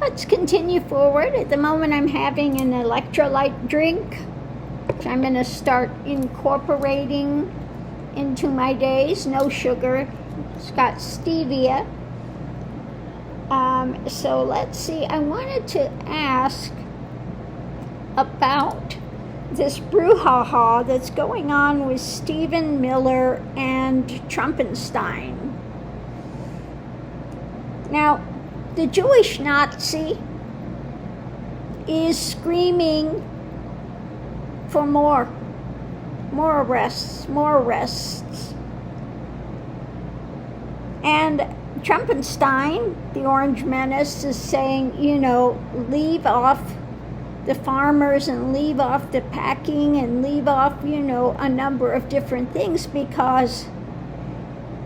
let's continue forward. At the moment I'm having an electrolyte drink, which I'm going to start incorporating into my days. No sugar. It's got stevia. So let's see. I wanted to ask about this brouhaha that's going on with Stephen Miller and Trumpenstein. Now, the Jewish Nazi is screaming for more arrests. And Trumpenstein, the Orange Menace, is saying, leave off the farmers and leave off the packing and leave off, a number of different things because,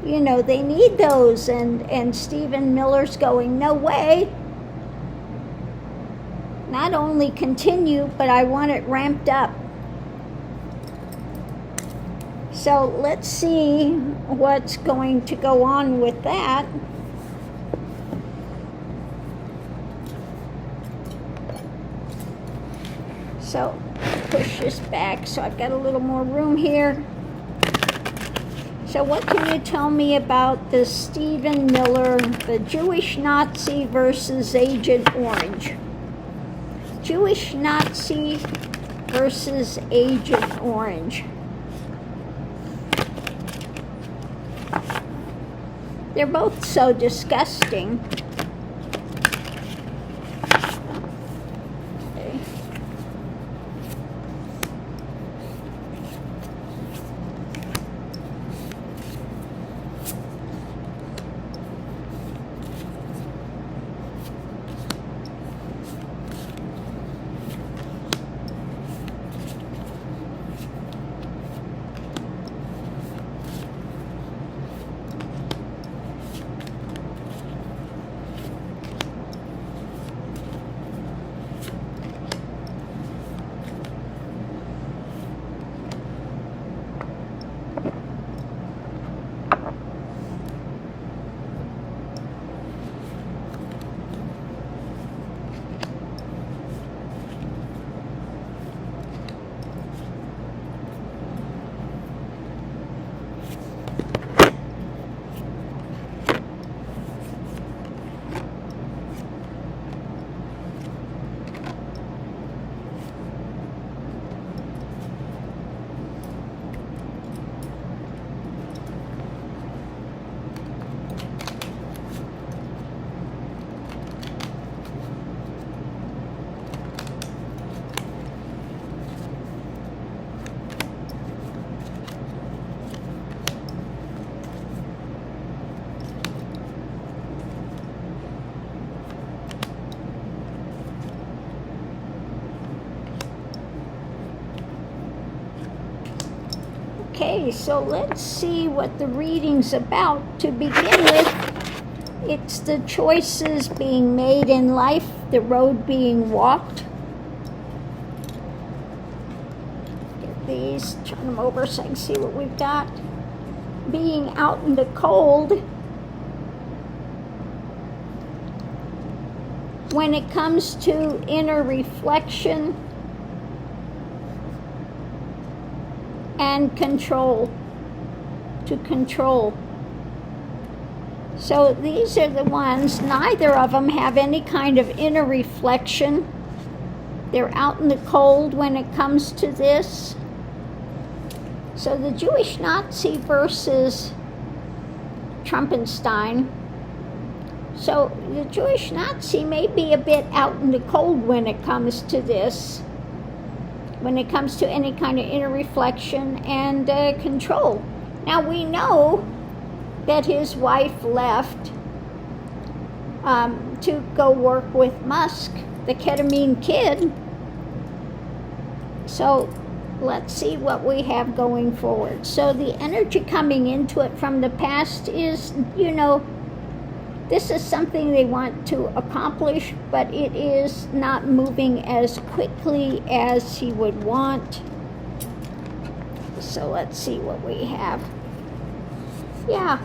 they need those. And Stephen Miller's going, no way. Not only continue, but I want it ramped up. So let's see what's going to go on with that. So push this back so I've got a little more room here. So what can you tell me about the Stephen Miller, the Jewish Nazi versus Agent Orange? Jewish Nazi versus Agent Orange. They're both so disgusting. Okay. Okay, so let's see what the reading's about. To begin with, it's the choices being made in life, the road being walked. Get these, turn them over so I can see what we've got. Being out in the cold. When it comes to inner reflection and control, to control. So these are the ones, neither of them have any kind of inner reflection. They're out in the cold when it comes to this. So the Jewish Nazi versus Trumpenstein. So the Jewish Nazi may be a bit out in the cold when it comes to this, when it comes to any kind of inner reflection and control. Now we know that his wife left to go work with Musk, the ketamine kid. So let's see what we have going forward. So the energy coming into it from the past is, this is something they want to accomplish, but it is not moving as quickly as he would want. So let's see what we have. Yeah,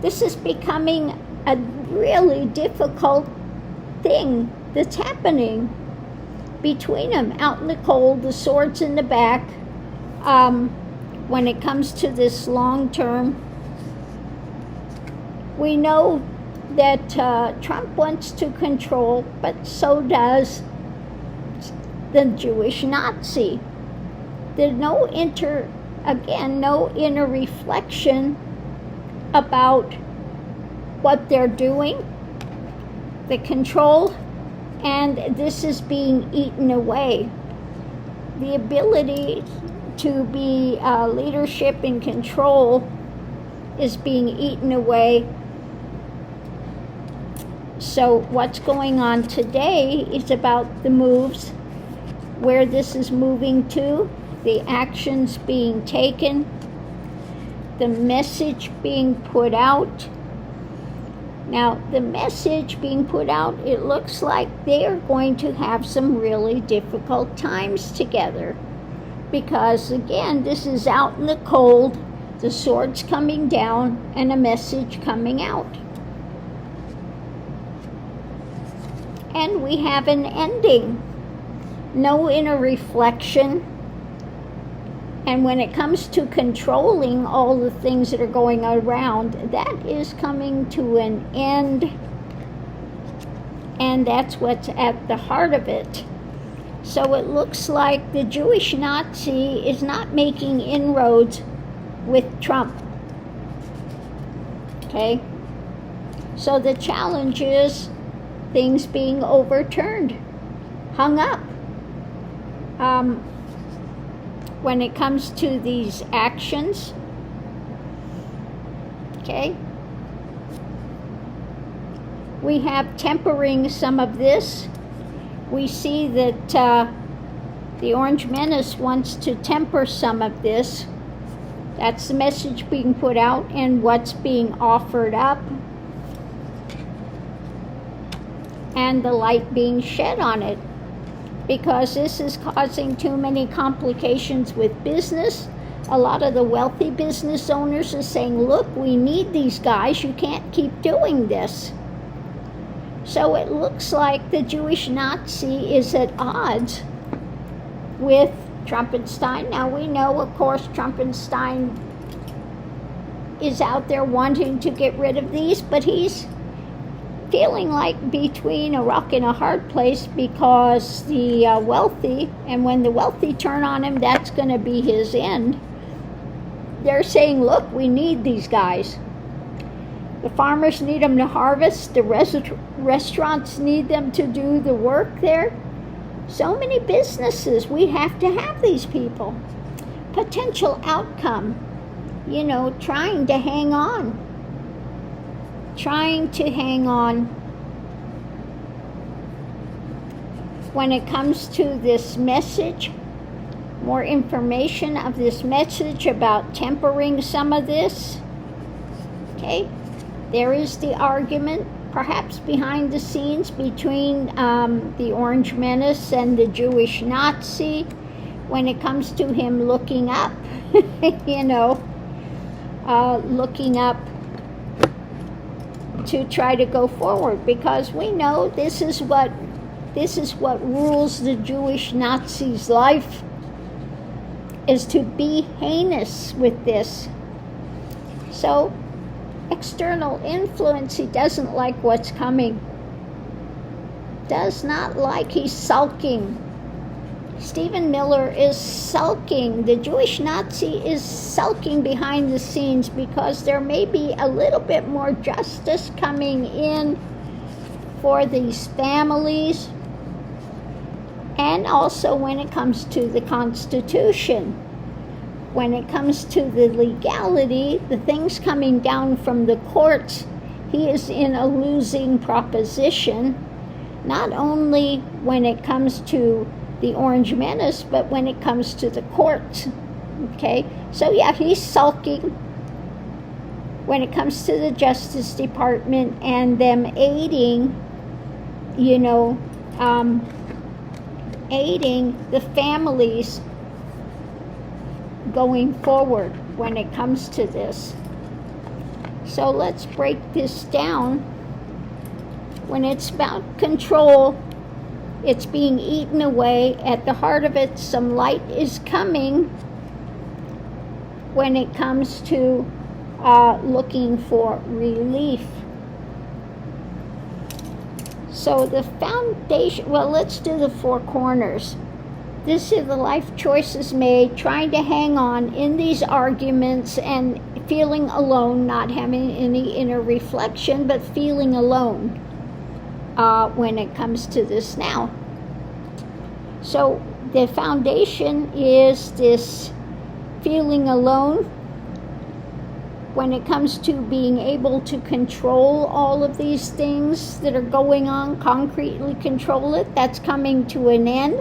this is becoming a really difficult thing that's happening between them, out in the cold, the swords in the back. When it comes to this long term, we know that Trump wants to control, but so does the Jewish Nazi. There's no inner reflection about what they're doing, the control, and this is being eaten away. The ability to be leadership and control is being eaten away. So what's going on today is about the moves, where this is moving to, the actions being taken, the message being put out. Now, the message being put out, it looks like they are going to have some really difficult times together. Because, again, this is out in the cold, the swords coming down, and a message coming out. And we have an ending. No inner reflection. And when it comes to controlling all the things that are going around, that is coming to an end. And that's what's at the heart of it. So it looks like the Jewish Nazi is not making inroads with Trump. Okay? So the challenge is things being overturned, hung up. When it comes to these actions, okay, we have tempering some of this. We see that the Orange Menace wants to temper some of this. That's the message being put out and what's being offered up, and the light being shed on it. Because this is causing too many complications with business. A lot of the wealthy business owners are saying, look, we need these guys, you can't keep doing this. So it looks like the Jewish Nazi is at odds with Trumpenstein. Now we know, of course, Trumpenstein is out there wanting to get rid of these, but he's feeling like between a rock and a hard place, because the wealthy, and when the wealthy turn on him, that's going to be his end. They're saying, look, we need these guys. The farmers need them to harvest. The restaurants need them to do the work there. So many businesses, we have to have these people. Potential outcome, trying to hang on. When it comes to this message, more information of this message about tempering some of this. Okay, there is the argument, perhaps behind the scenes, between the Orange Menace and the Jewish Nazi when it comes to him looking up, looking up to try to go forward, because we know this is what rules the Jewish Nazi's life, is to be heinous with this. So external influence, he doesn't like what's coming, does not like, he's sulking. Stephen Miller is sulking. The Jewish Nazi is sulking behind the scenes, because there may be a little bit more justice coming in for these families. And also when it comes to the Constitution, when it comes to the legality, the things coming down from the courts, he is in a losing proposition, not only when it comes to the Orange Menace, but when it comes to the courts. Okay, so yeah, he's sulking when it comes to the Justice Department and them aiding, aiding the families going forward when it comes to this. So let's break this down. When it's about control, it's being eaten away. At the heart of it, some light is coming when it comes to looking for relief. So the foundation, well, let's do the four corners. This is the life choices made, trying to hang on in these arguments and feeling alone, not having any inner reflection, but feeling alone when it comes to this now. So the foundation is this feeling alone when it comes to being able to control all of these things that are going on, concretely control it. That's coming to an end.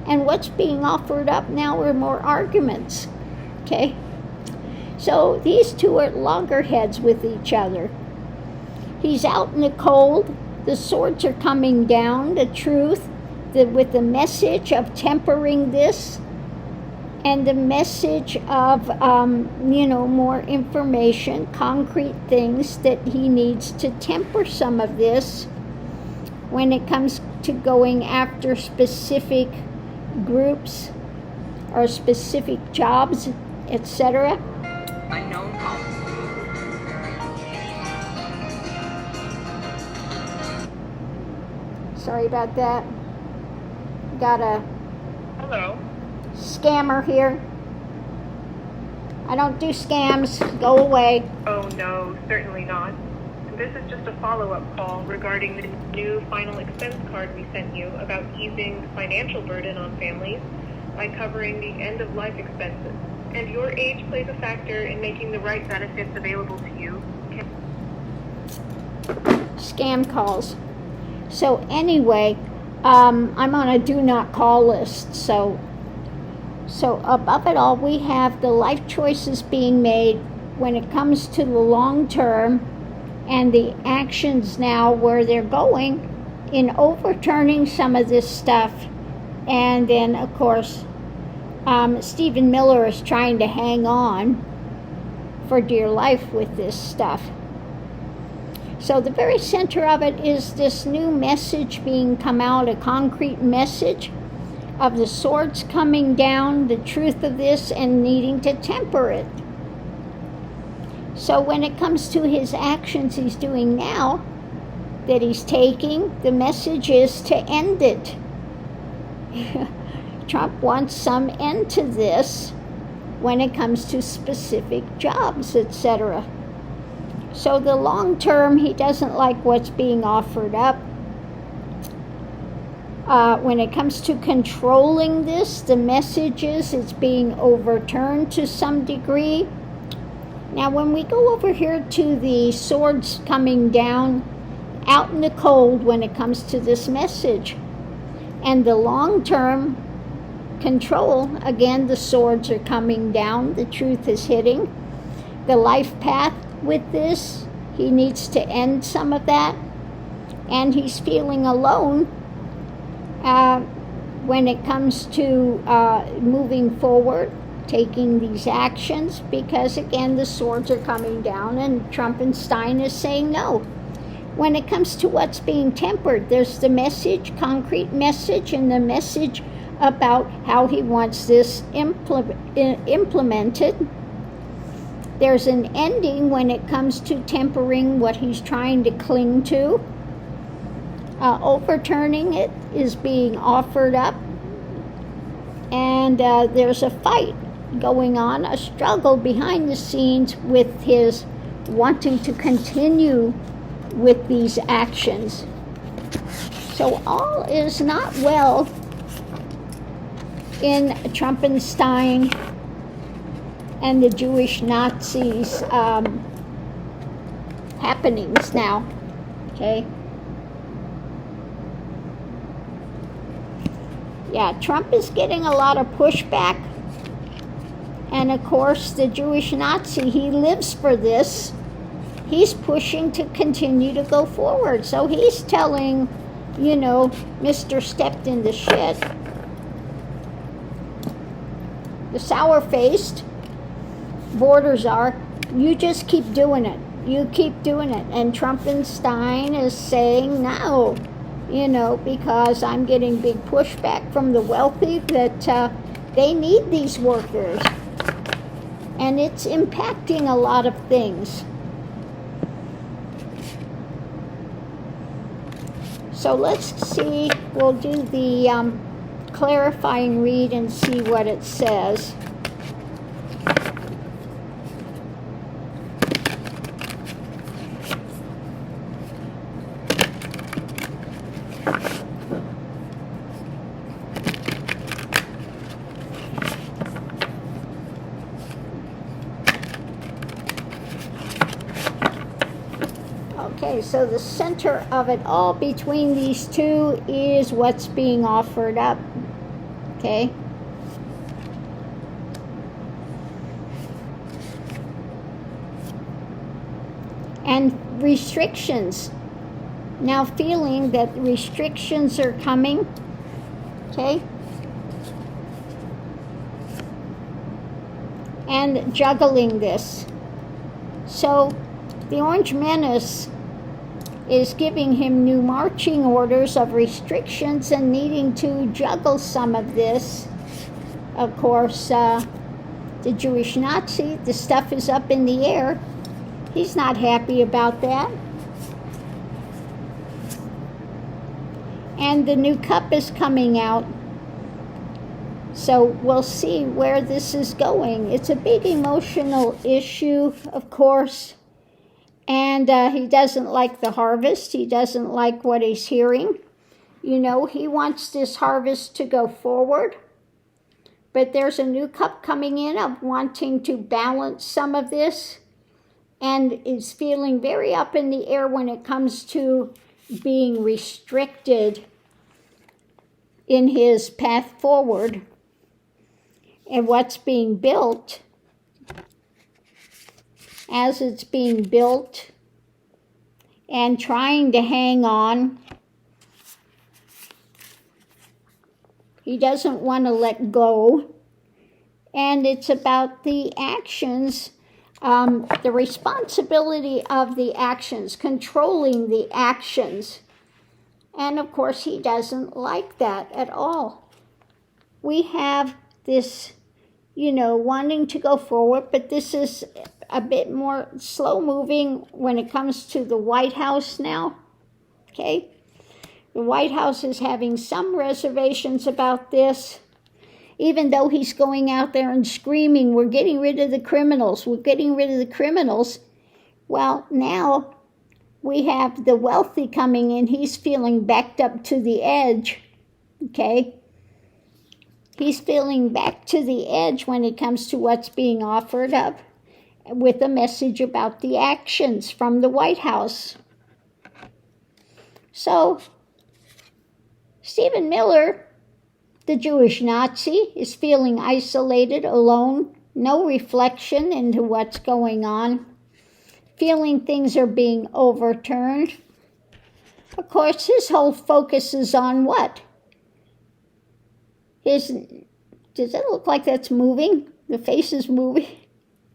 And what's being offered up now are more arguments. Okay? So these two are loggerheads with each other. He's out in the cold. The swords are coming down, the truth, with the message of tempering this, and the message of, more information, concrete things that he needs to temper some of this when it comes to going after specific groups or specific jobs, etc. Unknown call. Sorry about that. Got a Hello. scammer here. I don't do scams. Go away. Oh no, certainly not. This is just a follow-up call regarding the new final expense card we sent you about easing the financial burden on families by covering the end-of-life expenses. And your age plays a factor in making the right benefits available to you. Scam calls. So anyway, I'm on a do not call list. So above it all, we have the life choices being made when it comes to the long term, and the actions now where they're going in overturning some of this stuff. And then, of course, Stephen Miller is trying to hang on for dear life with this stuff. So the very center of it is this new message being come out, a concrete message of the swords coming down, the truth of this, and needing to temper it. So when it comes to his actions he's doing now, that he's taking, the message is to end it. Trump wants some end to this when it comes to specific jobs, etc. So the long term, he doesn't like what's being offered up. When it comes to controlling this, the message is it's being overturned to some degree. Now, when we go over here to the swords coming down, out in the cold when it comes to this message, and the long-term control, again, the swords are coming down, the truth is hitting. The life path with this, he needs to end some of that, and he's feeling alone when it comes to moving forward, taking these actions, because again the swords are coming down and Trumpenstein is saying no. When it comes to what's being tempered, there's the message, concrete message, and the message about how he wants this implemented. There's an ending when it comes to tempering what he's trying to cling to. Overturning it is being offered up, and there's a fight going on, a struggle behind the scenes with his wanting to continue with these actions. So all is not well in Trumpenstein and the Jewish Nazis happenings now, okay? Yeah, Trump is getting a lot of pushback. And of course, the Jewish Nazi, he lives for this. He's pushing to continue to go forward. So he's telling, Mr. Stepped in the shit, the sour-faced borders are, you just keep doing it. you keep doing it. And Trumpenstein is saying no, because I'm getting big pushback from the wealthy that they need these workers. And it's impacting a lot of things. So let's see, we'll do the clarifying read and see what it says. Okay, so the center of it all between these two is what's being offered up. Okay? And restrictions. Now feeling that restrictions are coming. Okay? And juggling this. So the Orange Menace is giving him new marching orders of restrictions and needing to juggle some of this. Of course, the Jewish Nazi, the stuff is up in the air. He's not happy about that. And the new cup is coming out. So we'll see where this is going. It's a big emotional issue, of course. And he doesn't like the harvest. He doesn't like what he's hearing. He wants this harvest to go forward. But there's a new cup coming in of wanting to balance some of this. And is feeling very up in the air when it comes to being restricted in his path forward. And what's being built. As it's being built and trying to hang on. He doesn't want to let go. And it's about the actions, the responsibility of the actions, controlling the actions. And of course, he doesn't like that at all. We have this, wanting to go forward, but this is a bit more slow moving when it comes to the White House now. Okay? The White House is having some reservations about this, even though he's going out there and screaming, we're getting rid of the criminals, we're getting rid of the criminals. Well, now we have the wealthy coming in. He's feeling backed up to the edge. Okay? He's feeling back to the edge when it comes to what's being offered up, with a message about the actions from the White House. So, Stephen Miller, the Jewish Nazi, is feeling isolated, alone, no reflection into what's going on, feeling things are being overturned. Of course, his whole focus is on what? Does it look like that's moving? The face is moving?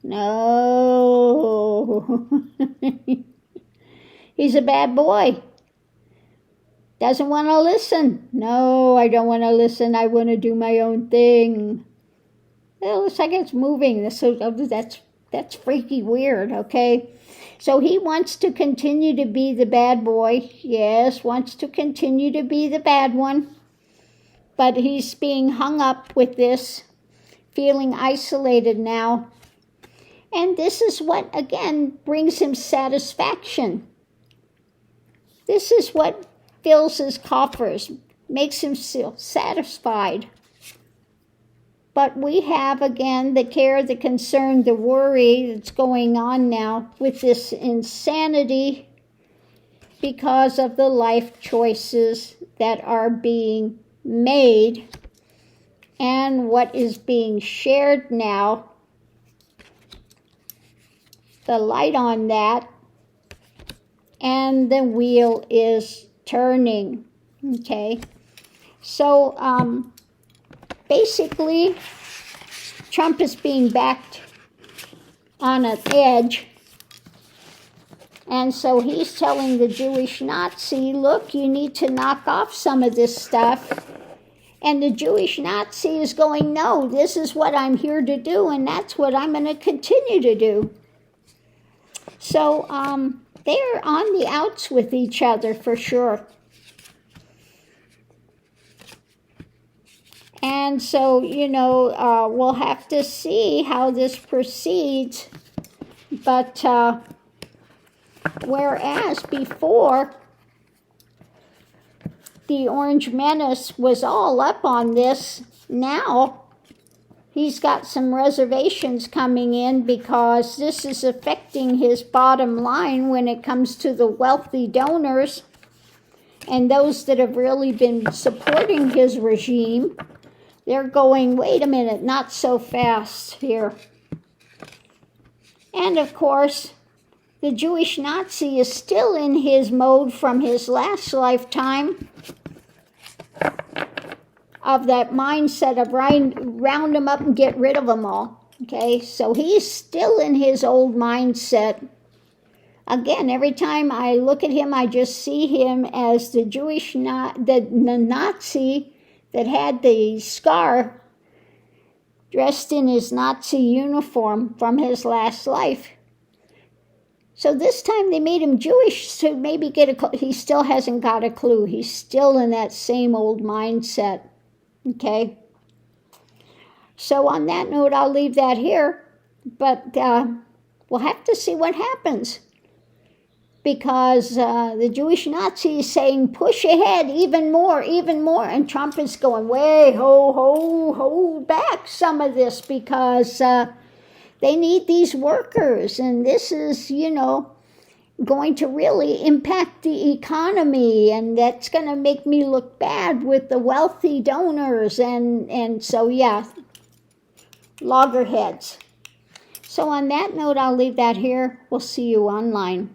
No. He's a bad boy. Doesn't want to listen. No, I don't want to listen. I want to do my own thing. It looks like it's moving. That's freaky weird, okay? So he wants to continue to be the bad boy. Yes, wants to continue to be the bad one. But he's being hung up with this, feeling isolated now. And this is what, again, brings him satisfaction. This is what fills his coffers, makes him feel satisfied. But we have, again, the care, the concern, the worry that's going on now with this insanity because of the life choices that are being made and what is being shared now. The light on that, and the wheel is turning. Okay, so basically Trump is being backed on an edge, And so he's telling the Jewish Nazi, look, you need to knock off some of this stuff. And the Jewish Nazi is going, no, this is what I'm here to do, and that's what I'm going to continue to do. So they're on the outs with each other for sure. And so, we'll have to see how this proceeds. But whereas before, the Orange Menace was all up on this, now he's got some reservations coming in because this is affecting his bottom line when it comes to the wealthy donors and those that have really been supporting his regime. They're going, wait a minute, not so fast here. And of course, the Jewish Nazi is still in his mode from his last lifetime of that mindset of round them up and get rid of them all. Okay, so he's still in his old mindset. Again, every time I look at him, I just see him as the the Nazi that had the scar dressed in his Nazi uniform from his last life. So this time they made him Jewish to maybe get a clue. He still hasn't got a clue. He's still in that same old mindset. Okay? So on that note, I'll leave that here. But we'll have to see what happens. Because the Jewish Nazi is saying, push ahead even more. And Trump is going, way, hold back some of this because they need these workers. And this is, going to really impact the economy. And that's going to make me look bad with the wealthy donors. And so, yeah, loggerheads. So on that note, I'll leave that here. We'll see you online.